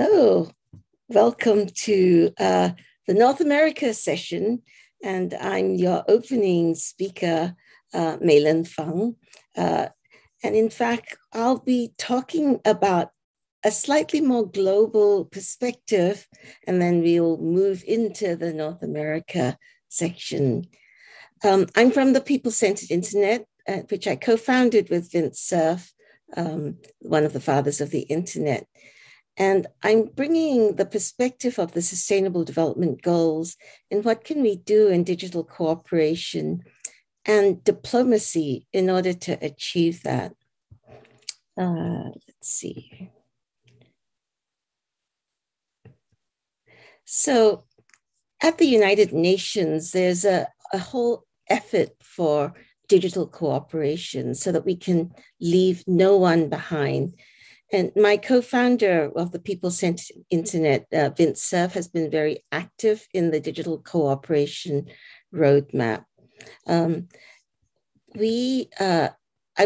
Hello, welcome to the North America session, and I'm your opening speaker, Mei Lin Fung. And in fact, I'll be talking about a slightly more global perspective, and then we'll move into the North America section. I'm from the People-Centered Internet, which I co-founded with Vint Cerf, one of the fathers of the internet. And I'm bringing the perspective of the Sustainable Development Goals and what can we do in digital cooperation and diplomacy in order to achieve that. Let's see. So at the United Nations, there's a whole effort for digital cooperation so that we can leave no one behind. And my co-founder of the People-Centered Internet, Vint Cerf, has been very active in the digital cooperation roadmap. I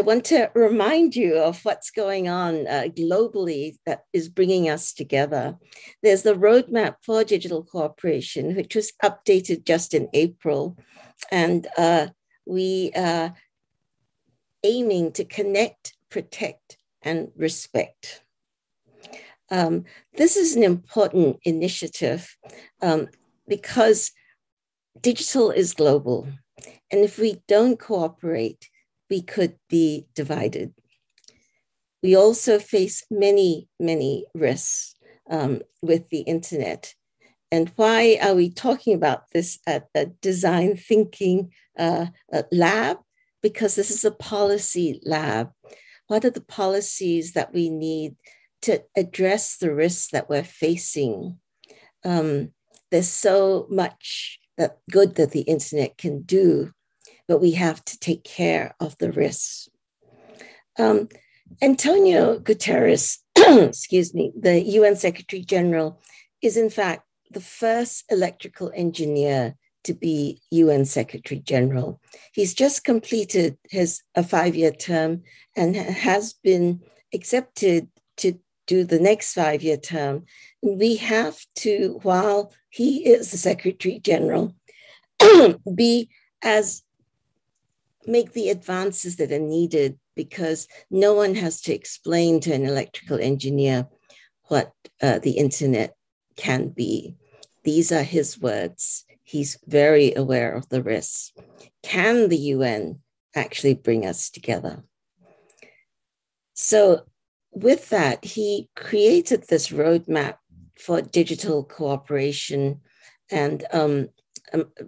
want to remind you of what's going on globally that is bringing us together. There's the roadmap for digital cooperation, which was updated just in April. And we are aiming to connect, protect, and respect. This is an important initiative because digital is global. And if we don't cooperate, we could be divided. We also face many, many risks with the internet. And why are we talking about this at a design thinking lab? Because this is a policy lab. What are the policies that we need to address the risks that we're facing? There's so much good that the internet can do, but we have to take care of the risks. Antonio Guterres, excuse me, the UN Secretary General, is in fact the first electrical engineer to be UN Secretary General. He's just completed a 5-year term and has been accepted to do the next 5-year term. We have to, while he is the Secretary General, make the advances that are needed, because no one has to explain to an electrical engineer what the internet can be. These are his words. He's very aware of the risks. Can the UN actually bring us together? So with that, he created this roadmap for digital cooperation. And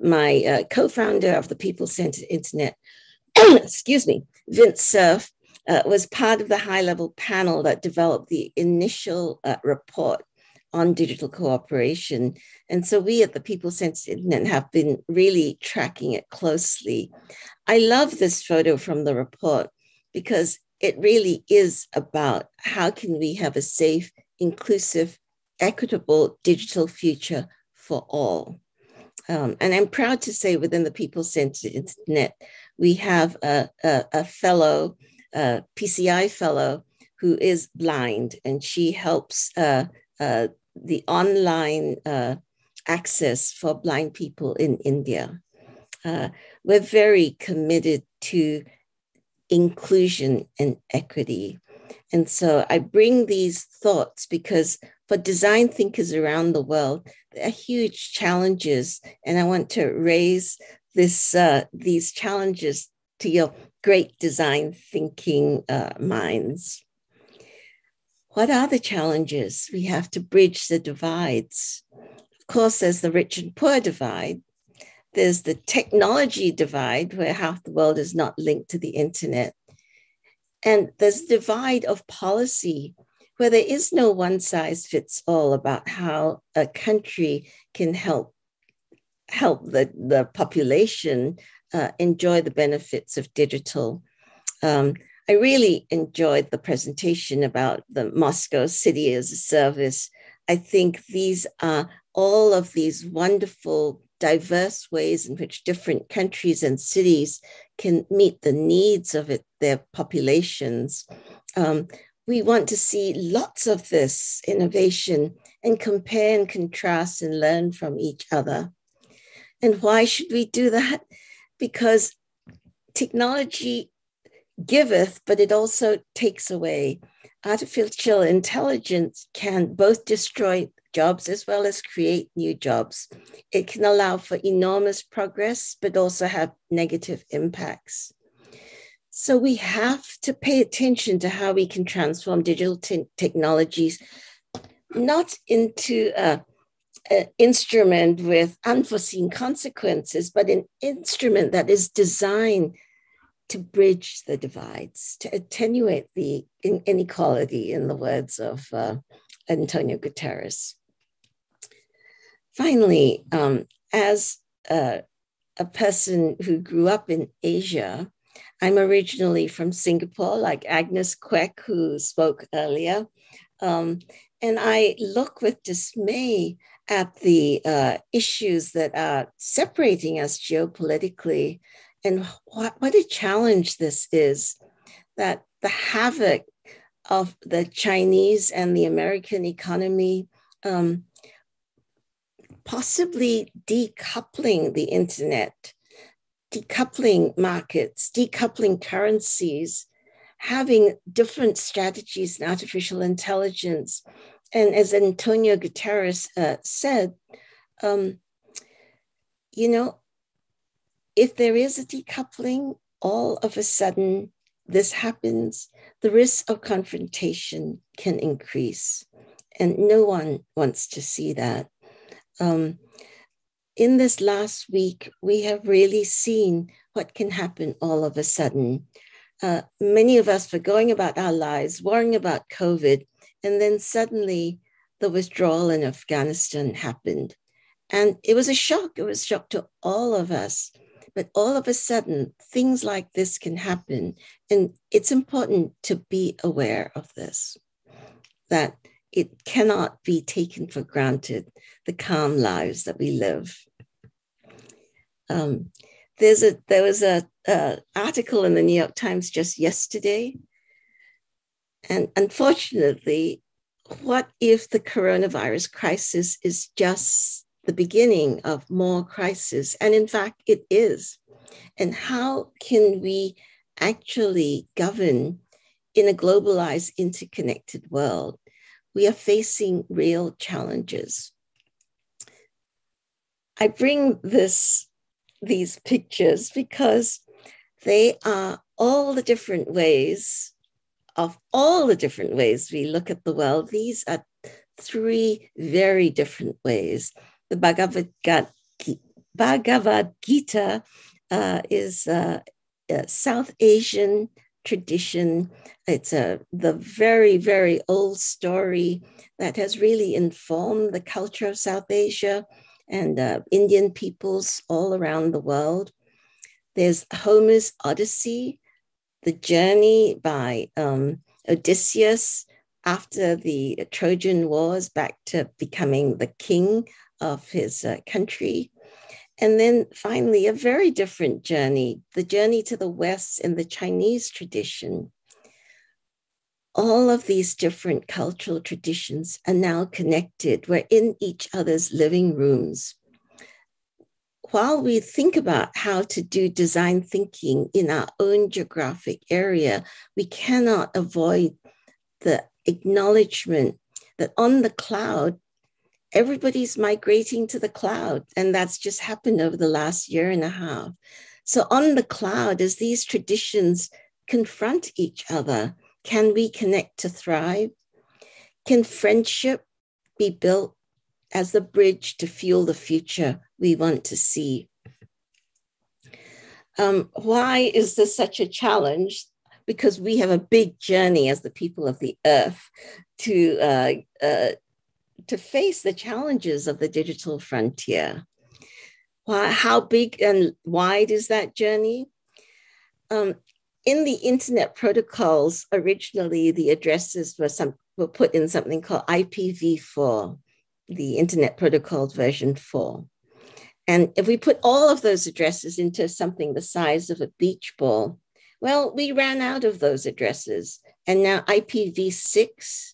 my co-founder of the People-Centered Internet, excuse me, Vint Cerf, was part of the high-level panel that developed the initial report on digital cooperation. And so we at the People-Centered Internet have been really tracking it closely. I love this photo from the report because it really is about how can we have a safe, inclusive, equitable digital future for all. And I'm proud to say within the People-Centered Internet, we have a fellow, PCI fellow, who is blind, and she helps the online access for blind people in India. We're very committed to inclusion and equity. And so I bring these thoughts because for design thinkers around the world, there are huge challenges. And I want to raise these challenges to your great design thinking minds. What are the challenges? We have to bridge the divides. Of course, there's the rich and poor divide. There's the technology divide, where half the world is not linked to the internet. And there's the divide of policy, where there is no one size fits all about how a country can help the population enjoy the benefits of digital. I really enjoyed the presentation about the Moscow City as a Service. I think these are all of these wonderful, diverse ways in which different countries and cities can meet the needs of their populations. we want to see lots of this innovation and compare and contrast and learn from each other. And why should we do that? Because technology giveth, but it also takes away. Artificial intelligence can both destroy jobs as well as create new jobs. It can allow for enormous progress, but also have negative impacts. So we have to pay attention to how we can transform digital technologies, not into an instrument with unforeseen consequences, but an instrument that is designed to bridge the divides, to attenuate the inequality, in the words of Antonio Guterres. Finally, as a person who grew up in Asia, I'm originally from Singapore, like Agnes Kwek, who spoke earlier. And I look with dismay at the issues that are separating us geopolitically, and what a challenge this is, that the havoc of the Chinese and the American economy, possibly decoupling the internet, decoupling markets, decoupling currencies, having different strategies in artificial intelligence. And as Antonio Guterres said, if there is a decoupling, all of a sudden this happens, the risk of confrontation can increase. And no one wants to see that. In this last week, we have really seen what can happen all of a sudden. Many of us were going about our lives, worrying about COVID, and then suddenly the withdrawal in Afghanistan happened. And it was a shock. It was a shock to all of us. But all of a sudden, things like this can happen. And it's important to be aware of this, that it cannot be taken for granted, the calm lives that we live. There was an article in the New York Times just yesterday. And unfortunately, what if the coronavirus crisis is just the beginning of more crisis? And in fact, it is. And how can we actually govern in a globalized, interconnected world? We are facing real challenges. I bring these pictures because they are all the different ways we look at the world. These are three very different ways. The Bhagavad Gita is a South Asian tradition. It's the very, very old story that has really informed the culture of South Asia and Indian peoples all around the world. There's Homer's Odyssey, the journey by Odysseus after the Trojan Wars back to becoming the king of his country. And then finally, a very different journey, the journey to the West in the Chinese tradition. All of these different cultural traditions are now connected. We're in each other's living rooms. While we think about how to do design thinking in our own geographic area, we cannot avoid the acknowledgement that on the cloud, everybody's migrating to the cloud. And that's just happened over the last year and a half. So on the cloud, as these traditions confront each other, can we connect to thrive? Can friendship be built as the bridge to fuel the future we want to see? Why is this such a challenge? Because we have a big journey as the people of the earth to face the challenges of the digital frontier. How big and wide is that journey? In the internet protocols, originally the addresses were put in something called IPv4, the Internet Protocol version 4. And if we put all of those addresses into something the size of a beach ball, well, we ran out of those addresses. and now IPv6.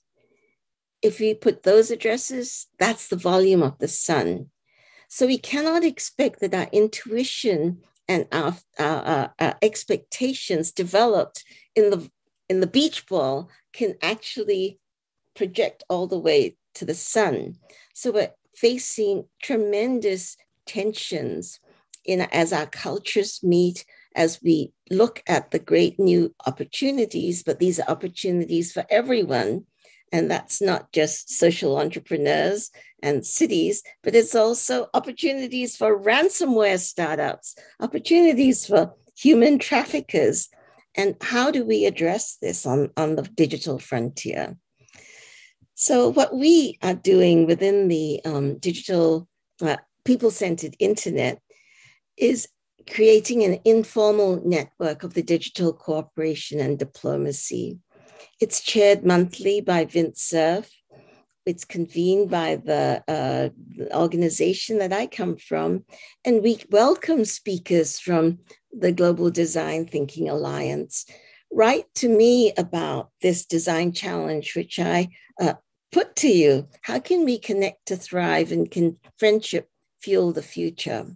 If we put those addresses, that's the volume of the sun. So we cannot expect that our intuition and our expectations developed in the beach ball can actually project all the way to the sun. So we're facing tremendous tensions as our cultures meet, as we look at the great new opportunities, but these are opportunities for everyone. And that's not just social entrepreneurs and cities, but it's also opportunities for ransomware startups, opportunities for human traffickers. And how do we address this on the digital frontier? So what we are doing within the digital people-centered internet is creating an informal network of the digital cooperation and diplomacy. It's chaired monthly by Vint Cerf. It's convened by the organization that I come from, and we welcome speakers from the Global Design Thinking Alliance. Write to me about this design challenge, which I put to you. How can we connect to thrive, and can friendship fuel the future?